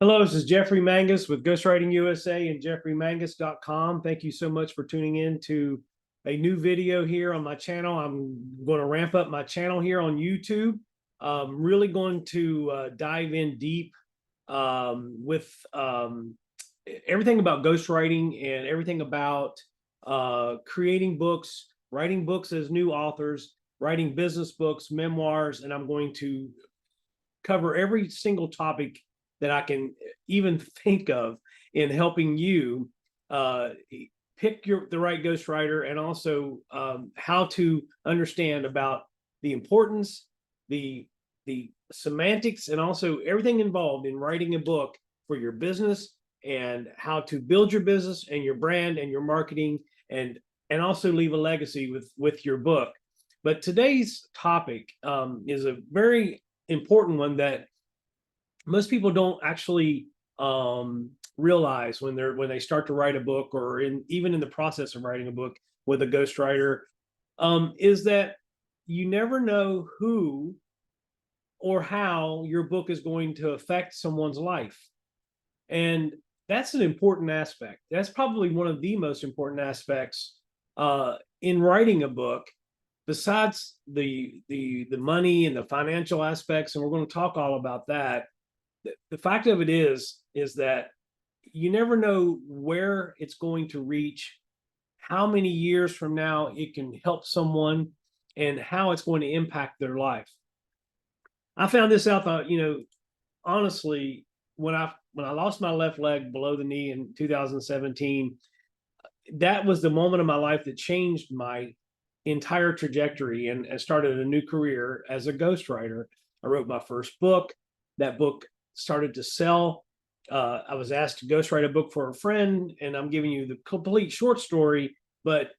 Hello, this is Jeffrey Mangus with Ghostwriting USA and jeffreymangus.com. Thank you so much for tuning in to a new video here on my channel. I'm going to ramp up my channel here on YouTube. I'm really going to dive in deep with everything about ghostwriting and everything about creating books, writing books as new authors, writing business books, memoirs, and I'm going to cover every single topic that I can even think of in helping you pick the right ghostwriter, and also how to understand about the importance, the semantics, and also everything involved in writing a book for your business, and how to build your business and your brand and your marketing, and also leave a legacy with your book. But today's topic is a very important one that most people don't actually realize when they start to write a book, or even in the process of writing a book with a ghostwriter, is that you never know who or how your book is going to affect someone's life. And that's an important aspect. That's probably one of the most important aspects in writing a book, besides the money and the financial aspects, and we're going to talk all about that. The fact of it is that you never know where it's going to reach, how many years from now it can help someone, and how it's going to impact their life. I found this out, honestly, when I lost my left leg below the knee in 2017, that was the moment of my life that changed my entire trajectory and started a new career as a ghostwriter. I wrote my first book. That book started to sell. I was asked to ghostwrite a book for a friend, and I'm giving you the complete short story, but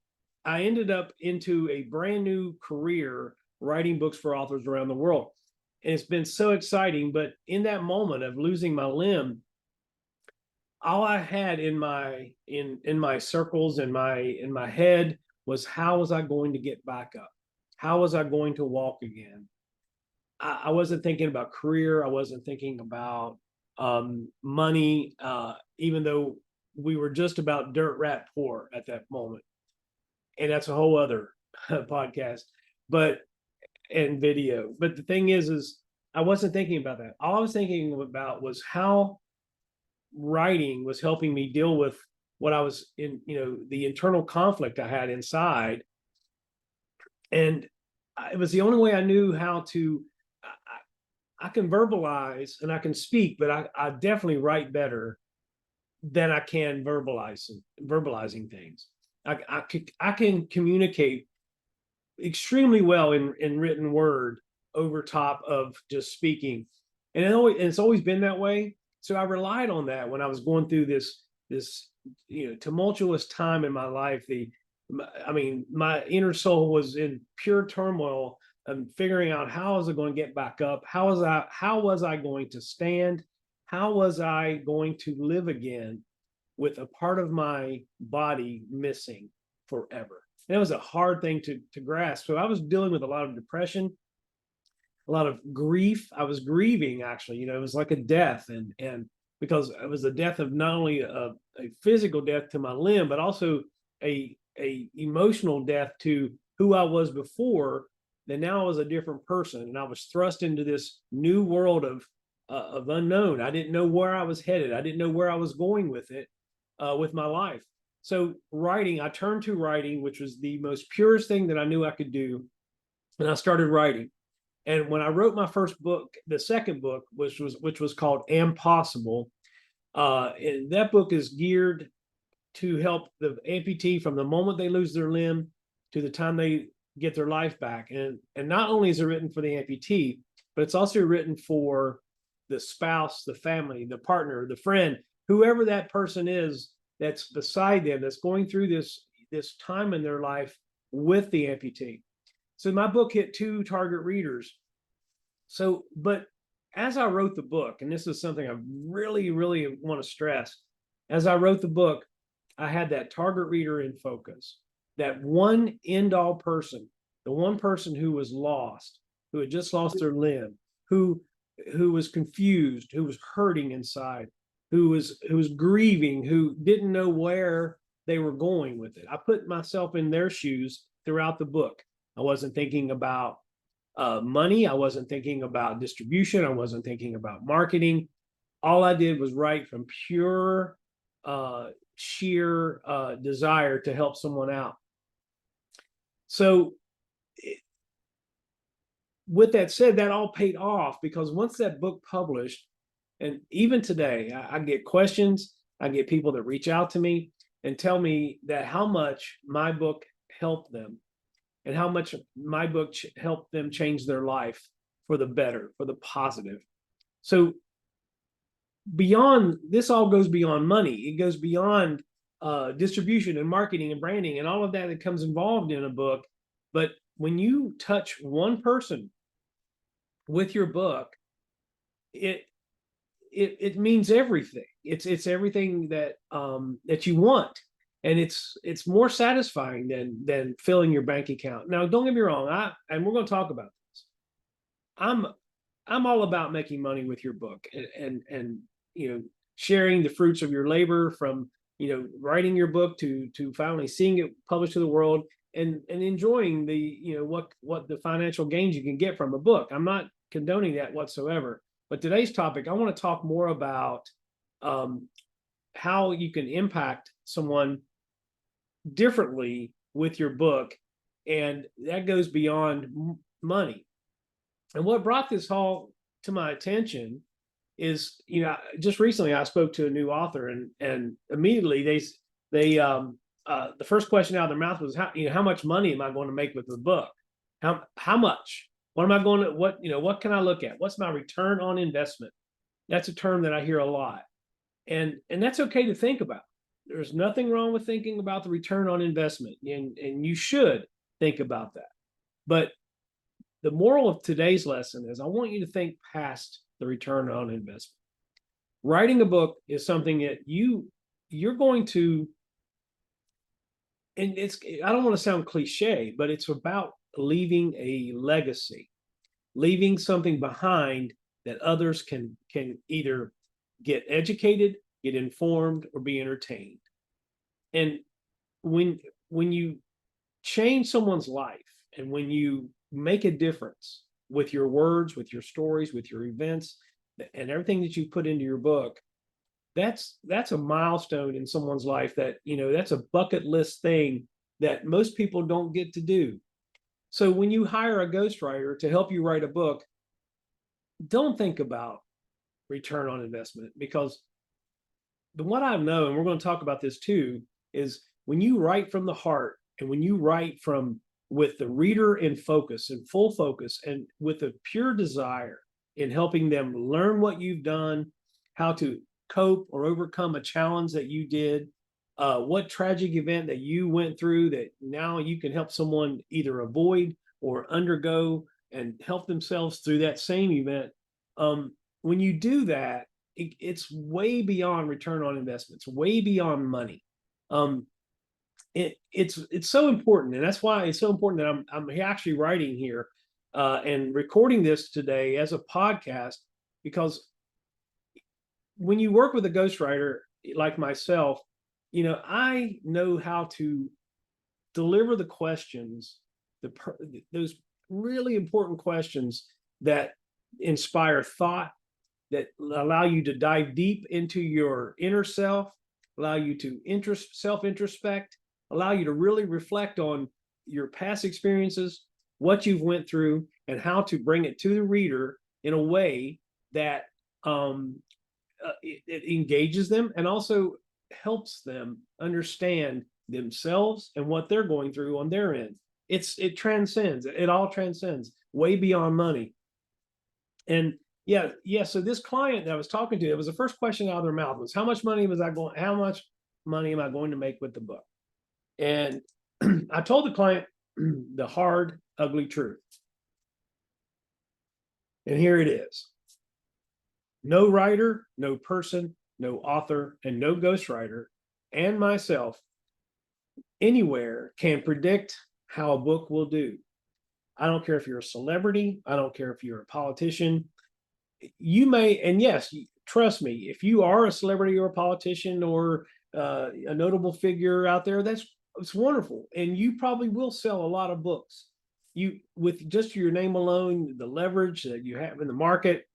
I ended up into a brand new career writing books for authors around the world. And it's been so exciting. But in that moment of losing my limb, all I had in my circles, in my head, was, how was I going to get back up? How was I going to walk again? I wasn't thinking about career. I wasn't thinking about money, even though we were just about dirt rat poor at that moment. And that's a whole other podcast, and video. But the thing is I wasn't thinking about that. All I was thinking about was how writing was helping me deal with what I was in, the internal conflict I had inside. And it was the only way I knew how to. I can verbalize and I can speak, but I definitely write better than I can verbalizing things. I can communicate extremely well in written word over top of just speaking, and it's always been that way. So I relied on that when I was going through this tumultuous time in my life. My inner soul was in pure turmoil and figuring out, how was I going to get back up? How was I going to stand? How was I going to live again with a part of my body missing forever? And it was a hard thing to grasp. So I was dealing with a lot of depression, a lot of grief. I was grieving, actually. It was like a death, and because it was the death of not only a physical death to my limb, but also a emotional death to who I was before. Then now I was a different person, and I was thrust into this new world of unknown. I didn't know where I was headed. I didn't know where I was going with it, with my life. So I turned to writing, which was the most purest thing that I knew I could do. And I started writing. And when I wrote my first book, the second book, which was called Am Possible, and that book is geared to help the amputee from the moment they lose their limb to the time they get their life back. And not only is it written for the amputee, but it's also written for the spouse, the family, the partner, the friend, whoever that person is that's beside them, that's going through this time in their life with the amputee. So my book hit 2 target readers. But as I wrote the book, and this is something I really, really want to stress, as I wrote the book, I had that target reader in focus, that one end-all person, the one person who was lost, who had just lost their limb, who who was confused, who was hurting inside, who was grieving, who didn't know where they were going with it. I put myself in their shoes throughout the book. I wasn't thinking about money. I wasn't thinking about distribution. I wasn't thinking about marketing. All I did was write from pure, sheer desire to help someone out. So, with that said, that all paid off, because once that book published, and even today, I get questions, I get people that reach out to me and tell me that how much my book helped them, and how much my book helped them change their life for the better, for the positive. So beyond this, all goes beyond money. It goes beyond distribution and marketing and branding and all of that comes involved in a book. But when you touch one person with your book, it means everything. It's everything that that you want, and it's more satisfying than filling your bank account. Now, don't get me wrong, and we're going to talk about this. I'm all about making money with your book, and sharing the fruits of your labor, from writing your book to finally seeing it published to the world, and enjoying the what the financial gains you can get from a book. I'm not condoning that whatsoever. But today's topic, I want to talk more about how you can impact someone differently with your book, and that goes beyond money. And what brought this all to my attention is, just recently I spoke to a new author, and immediately they the first question out of their mouth was, how much money am I going to make with the book? How much? What am I going to, what can I look at? What's my return on investment? That's a term that I hear a lot. And that's okay to think about. There's nothing wrong with thinking about the return on investment, and you should think about that. But the moral of today's lesson is, I want you to think past the return on investment. Writing a book is something that you're going to, and I don't want to sound cliche, but it's about leaving a legacy, leaving something behind that others can either get educated, get informed, or be entertained. And when you change someone's life, and when you make a difference with your words, with your stories, with your events, and everything that you put into your book, that's a milestone in someone's life. That that's a bucket list thing that most people don't get to do. So when you hire a ghostwriter to help you write a book, don't think about return on investment, because what I know, and we're going to talk about this too, is when you write from the heart, and when you write with the reader in focus, in full focus, and with a pure desire in helping them learn what you've done, how to cope or overcome a challenge that you did, what tragic event that you went through that now you can help someone either avoid or undergo, and help themselves through that same event. When you do that, it's way beyond return on investments, way beyond money. It's so important, and that's why it's so important that I'm actually writing here and recording this today as a podcast, because when you work with a ghostwriter like myself, I know how to deliver the questions, those really important questions that inspire thought, that allow you to dive deep into your inner self, allow you to self-introspect, allow you to really reflect on your past experiences, what you've went through, and how to bring it to the reader in a way that it engages them, and also helps them understand themselves and what they're going through on their end. It transcends. It all transcends way beyond money. And so this client that I was talking to, it was the first question out of their mouth was, how much money am I going to make with the book? And I told the client the hard, ugly truth. And here it is. No writer, no person, no author, and no ghostwriter, and myself anywhere can predict how a book will do. I don't care if you're a celebrity. I don't care if you're a politician. you may, and yes, trust me, if you are a celebrity or a politician or a notable figure out there, it's wonderful, and you probably will sell a lot of books. You, with just your name alone, the leverage that you have in the market,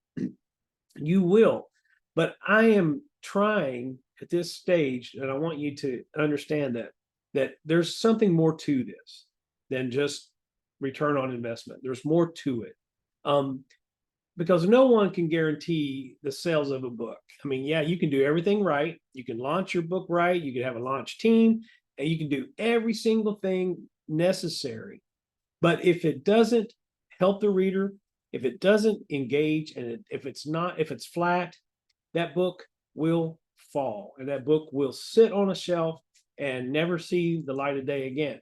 you will. But I am trying at this stage, and I want you to understand that there's something more to this than just return on investment. There's more to it. Because no one can guarantee the sales of a book. I mean, yeah, you can do everything right. You can launch your book right. You can have a launch team, and you can do every single thing necessary. But if it doesn't help the reader, if it doesn't engage, and if it's flat, that book will fall, and that book will sit on a shelf and never see the light of day again.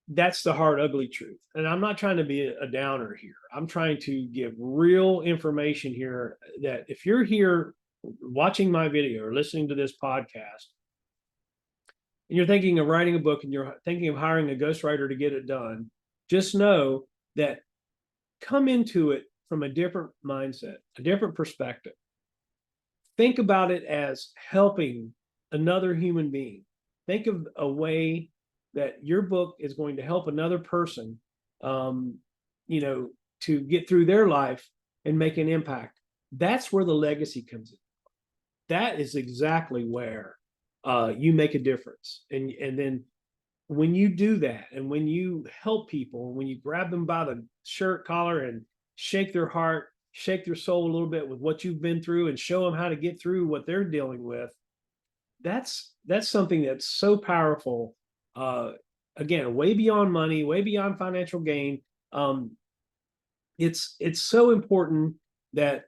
That's the hard, ugly truth. And I'm not trying to be a downer here. I'm trying to give real information here, that if you're here watching my video or listening to this podcast, and you're thinking of writing a book and you're thinking of hiring a ghostwriter to get it done, just know that come into it from a different mindset, a different perspective. Think about it as helping another human being. Think of a way that your book is going to help another person, to get through their life and make an impact. That's where the legacy comes in. That is exactly where you make a difference. And then when you do that, and when you help people, when you grab them by the shirt collar and shake their heart, shake their soul a little bit with what you've been through, and show them how to get through what they're dealing with, that's something that's so powerful. Again, way beyond money, way beyond financial gain. It's so important that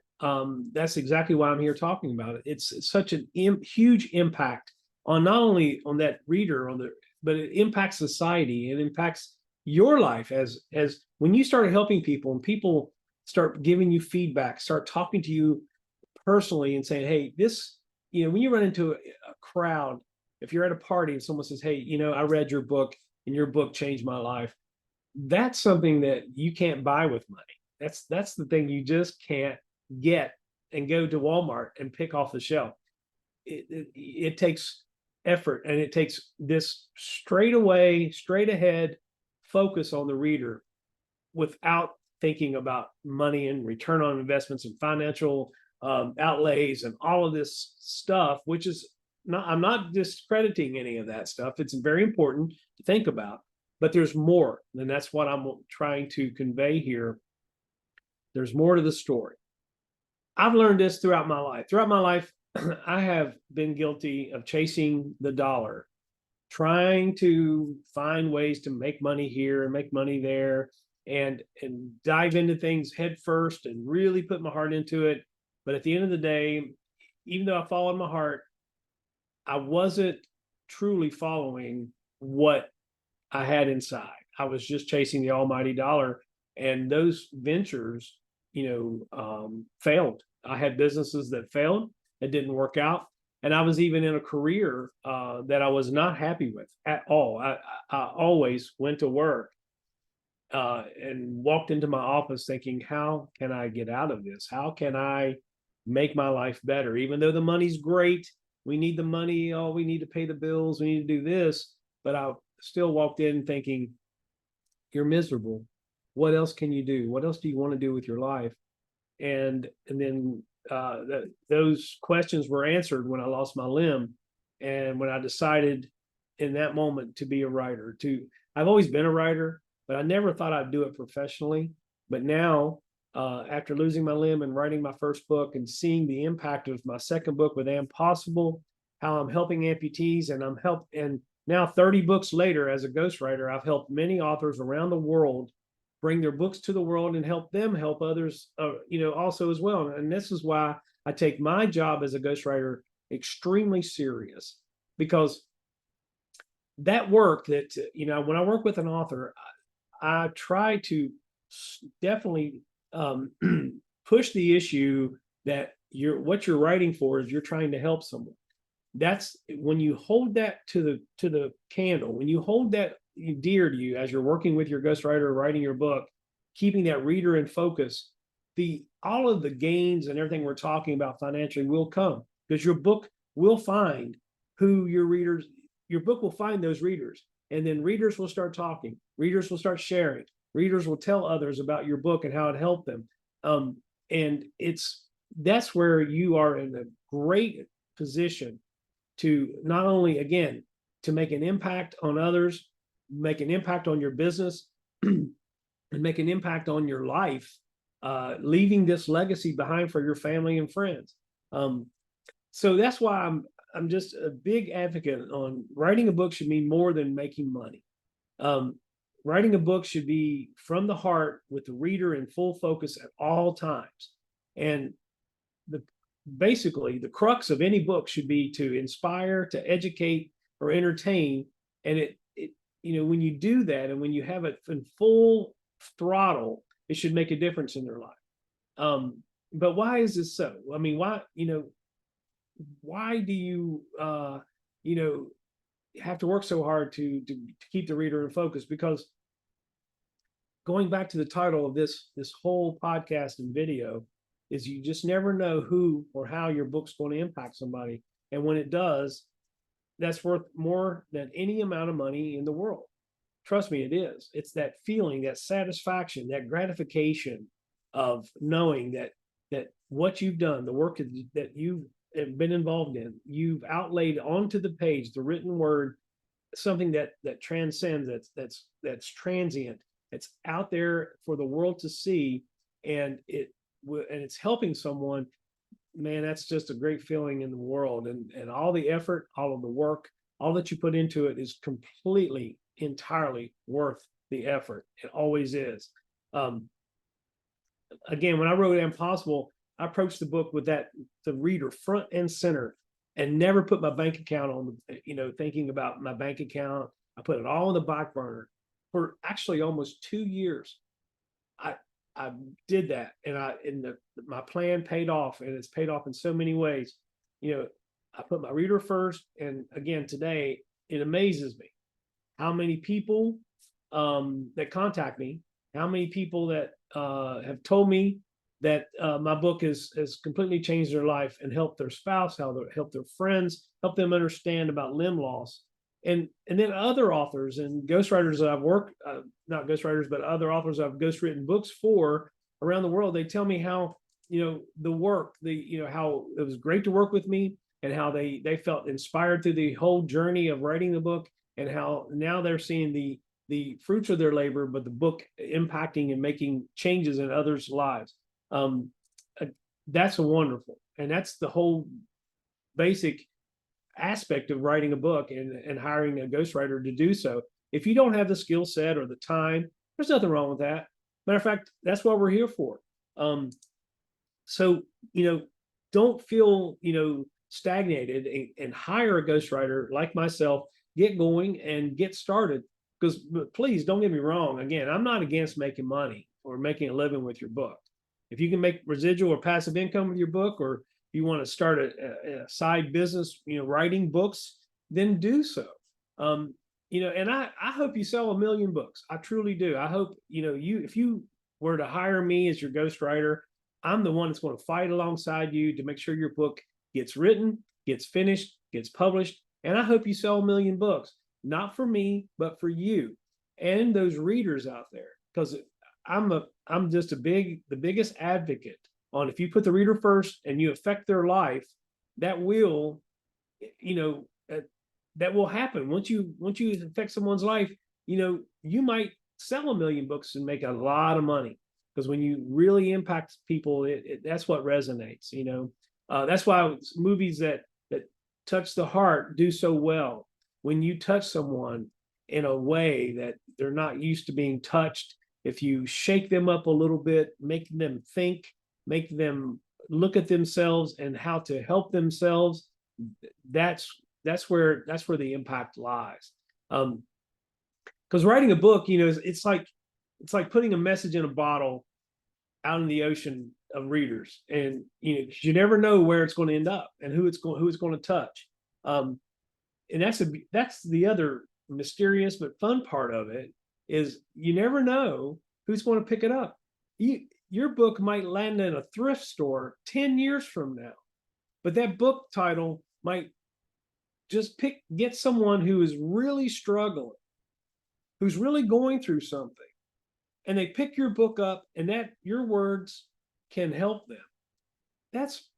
that's exactly why I'm here talking about it. It's such a huge impact on not only on that reader, but it impacts society. It impacts your life as when you start helping people, and people start giving you feedback, start talking to you personally and saying, hey, this, when you run into a crowd, if you're at a party and someone says, hey, I read your book and your book changed my life, that's something that you can't buy with money. That's the thing you just can't get and go to Walmart and pick off the shelf. It takes effort, and it takes this straight ahead focus on the reader without thinking about money and return on investments and financial outlays and all of this stuff, which is not, I'm not discrediting any of that stuff. It's very important to think about, but there's more. And that's what I'm trying to convey here. There's more to the story. I've learned this throughout my life. Throughout my life, I have been guilty of chasing the dollar, trying to find ways to make money here and make money there, and dive into things head first and really put my heart into it. But at the end of the day, even though I followed my heart, I wasn't truly following what I had inside. I was just chasing the almighty dollar, and those ventures, failed. I had businesses that failed, that didn't work out. And I was even in a career that I was not happy with at all. I always went to work and walked into my office thinking, how can I get out of this? How can I make my life better? Even though the money's great, we need the money. Oh, we need to pay the bills. We need to do this. But I still walked in thinking, you're miserable. What else can you do? What else do you want to do with your life? And then those questions were answered when I lost my limb, and when I decided in that moment to be a writer. I've always been a writer, but I never thought I'd do it professionally. But now, after losing my limb and writing my first book and seeing the impact of my second book with Possible, how I'm helping amputees, and now 30 books later as a ghostwriter, I've helped many authors around the world bring their books to the world and help them help others, also as well. And this is why I take my job as a ghostwriter extremely serious, because that work that, when I work with an author, I try to definitely push the issue that what you're writing for is you're trying to help someone. That's when you hold that to the candle, when you hold that dear to you as you're working with your ghostwriter, writing your book, keeping that reader in focus, the all of the gains and everything we're talking about financially will come because your book will find who your book will find those readers. And then readers will start talking, readers will start sharing, readers will tell others about your book and how it helped them. And that's where you are in a great position to not only, again, to make an impact on others, make an impact on your business, and make an impact on your life, leaving this legacy behind for your family and friends. So that's why I'm just a big advocate on writing a book should mean more than making money. Writing a book should be from the heart with the reader in full focus at all times. And basically the crux of any book should be to inspire, to educate, or entertain. And it when you do that and when you have it in full throttle, it should make a difference in their life. But why is this so? I mean, why do you have to work so hard to keep the reader in focus? Because going back to the title of this whole podcast and video is you just never know who or how your book's going to impact somebody. And when it does, that's worth more than any amount of money in the world. Trust me, it is. It's that feeling, that satisfaction, that gratification of knowing that what you've done, the work that you've been involved in, you've outlaid onto the page, the written word, something that transcends, that's transient, it's out there for the world to see, and it's helping someone. Man, that's just a great feeling in the world. And all the effort, all of the work, all that you put into it is completely, entirely worth the effort. It always is. Again, when I wrote Impossible, I approached the book with the reader front and center, and never put my bank account on, thinking about my bank account. I put it all on the back burner for actually almost 2 years. I did that, and my plan paid off, and it's paid off in so many ways. I put my reader first, and again, today, it amazes me how many people that contact me, how many people that have told me that my book has completely changed their life and helped their spouse, helped their friends, helped them understand about limb loss. And then other authors and ghostwriters that I've worked, not ghostwriters, but other authors I've ghostwritten books for around the world, they tell me how, the work, how it was great to work with me, and how they felt inspired through the whole journey of writing the book, and how now they're seeing the fruits of their labor, but the book impacting and making changes in others' lives. That's wonderful. And that's the whole basic aspect of writing a book and hiring a ghostwriter to do so. If you don't have the skill set or the time, there's nothing wrong with that. Matter of fact, that's what we're here for. So, don't feel, stagnated, and hire a ghostwriter like myself, get going and get started. Because please don't get me wrong. Again, I'm not against making money or making a living with your book. If you can make residual or passive income with your book, or you want to start a side business, writing books, then do so. And I hope you sell 1 million books. I truly do. I hope, if you were to hire me as your ghostwriter, I'm the one that's going to fight alongside you to make sure your book gets written, gets finished, gets published. And I hope you sell 1 million books, not for me, but for you and those readers out there. Because I'm just the biggest advocate on, if you put the reader first and you affect their life, that will, that will happen. Once you affect someone's life, you might sell 1 million books and make a lot of money. Because when you really impact people, that's what resonates. That's why movies that touch the heart do so well. When you touch someone in a way that they're not used to being touched, if you shake them up a little bit, make them think, make them look at themselves and how to help themselves, that's where the impact lies. Because writing a book, it's like putting a message in a bottle out in the ocean of readers, and you never know where it's going to end up and who it's going to touch. And that's the other mysterious but fun part of it, is you never know who's going to pick it up. your book might land in a thrift store 10 years from now, but that book title might just get someone who is really struggling, who's really going through something, and they pick your book up, and that your words can help them. That's,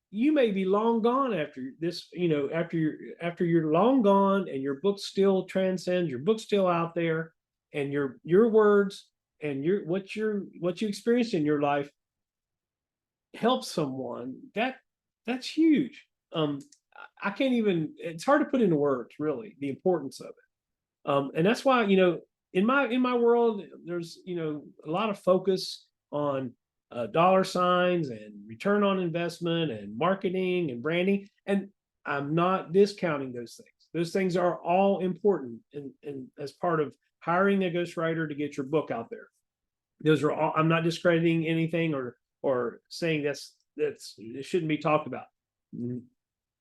you may be long gone after this, after you're long gone, and your book still transcends, your book's still out there, and your words and what you experienced in your life help someone. That's huge. I can't even, it's hard to put into words, really, the importance of it. And that's why, in my world, there's, a lot of focus on dollar signs and return on investment and marketing and branding. And I'm not discounting those things. Those things are all important and as part of hiring a ghostwriter to get your book out there. Those are all, I'm not discrediting anything or saying it shouldn't be talked about.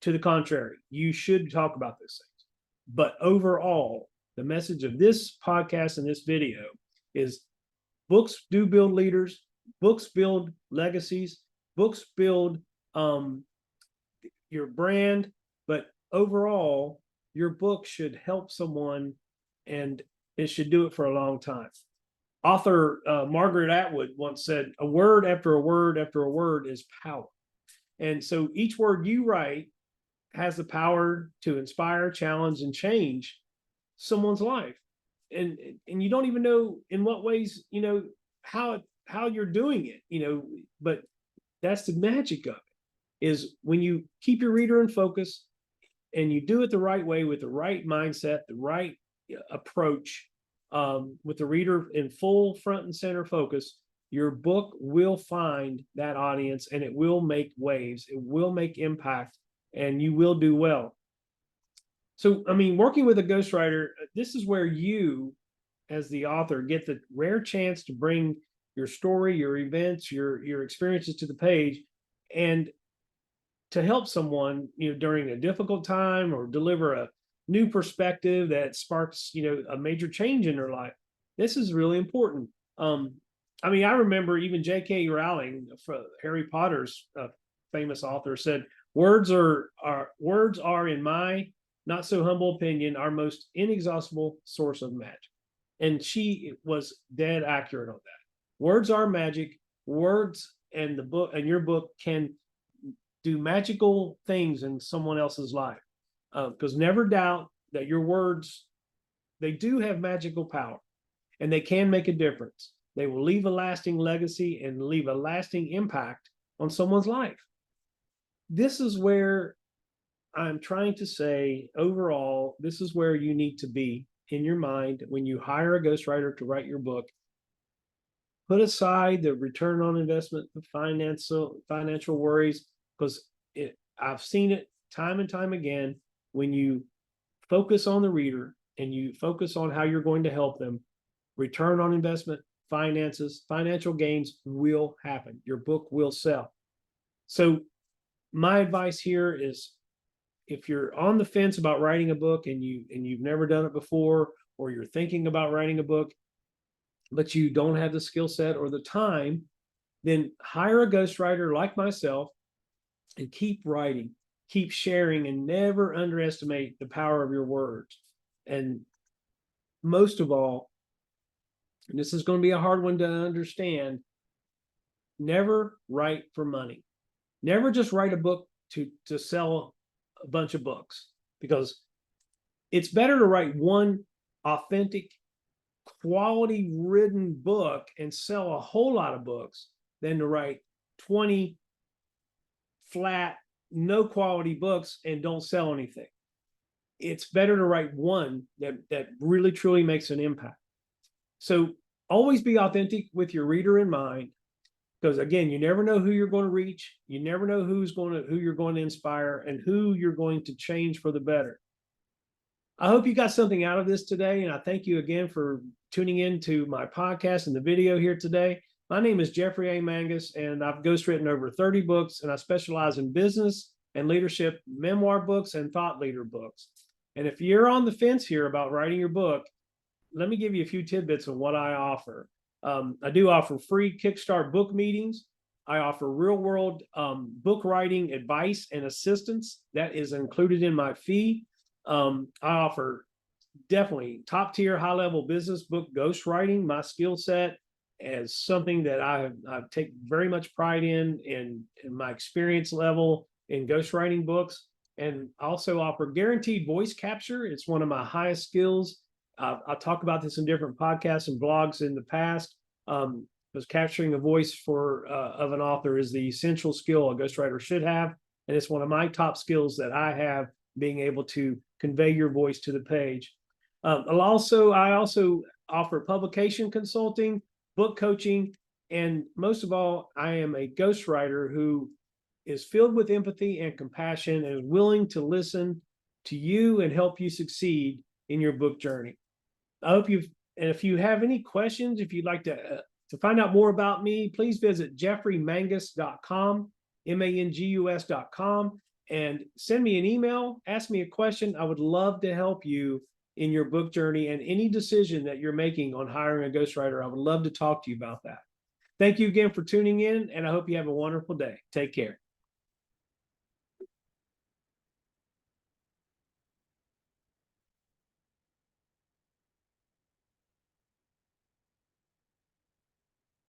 To the contrary, you should talk about those things. But overall, the message of this podcast and this video is books do build leaders, books build legacies, books build your brand, but overall, your book should help someone, and it should do it for a long time. Author Margaret Atwood once said, "A word after a word after a word is power." And so each word you write has the power to inspire, challenge, and change someone's life. And you don't even know in what ways, how you're doing it, but that's the magic of it, is when you keep your reader in focus and you do it the right way with the right mindset, the right approach, with the reader in full front and center focus, your book will find that audience, and it will make waves, it will make impact, and you will do well. So, working with a ghostwriter, this is where you, as the author, get the rare chance to bring your story, your events, your experiences to the page, and to help someone, during a difficult time, or deliver a new perspective that sparks, a major change in their life. This is really important. I remember even J.K. Rowling, Harry Potter's famous author, said, words are, in my not so humble opinion, our most inexhaustible source of magic. And she was dead accurate on that. Words are magic. Words and the book and your book can do magical things in someone else's life. Because never doubt that your words, they do have magical power, and they can make a difference. They will leave a lasting legacy and leave a lasting impact on someone's life. This is where I'm trying to say, overall, this is where you need to be in your mind when you hire a ghostwriter to write your book. Put aside the return on investment, the financial worries, because I've seen it time and time again. When you focus on the reader and you focus on how you're going to help them, return on investment, finances, financial gains will happen. Your book will sell. So my advice here is, if you're on the fence about writing a book and you've never done it before, or you're thinking about writing a book, but you don't have the skill set or the time, then hire a ghostwriter like myself and keep writing, keep sharing, and never underestimate the power of your words. And most of all, and this is going to be a hard one to understand, never write for money. Never just write a book to sell a bunch of books, because it's better to write one authentic, quality ridden book and sell a whole lot of books than to write 20 flat, no quality books and don't sell anything. It's better to write one that really truly makes an impact. So always be authentic with your reader in mind, because again, you never know who you're going to reach. You never know who you're going to inspire and who you're going to change for the better. I hope you got something out of this today, and I thank you again for tuning in to my podcast and the video here today. My name is Jeffrey A. Mangus, and I've ghostwritten over 30 books, and I specialize in business and leadership, memoir books, and thought leader books. And if you're on the fence here about writing your book, let me give you a few tidbits of what I offer. I do offer free Kickstart book meetings. I offer real world book writing advice and assistance that is included in my fee. I offer definitely top tier, high level business book ghostwriting. My skill set as something that I take very much pride in my experience level in ghostwriting books. And I also offer guaranteed voice capture. It's one of my highest skills. I'll talk about this in different podcasts and blogs in the past. Because capturing a voice of an author is the essential skill a ghostwriter should have, and it's one of my top skills that I have, being able to convey your voice to the page. I also offer publication consulting, book coaching, and most of all, I am a ghostwriter who is filled with empathy and compassion and is willing to listen to you and help you succeed in your book journey. I hope and if you have any questions, if you'd like to find out more about me, please visit jeffreymangus.com, mangus.com, and send me an email, ask me a question. I would love to help you in your book journey and any decision that you're making on hiring a ghostwriter. I would love to talk to you about that. Thank you again for tuning in, and I hope you have a wonderful day. Take care.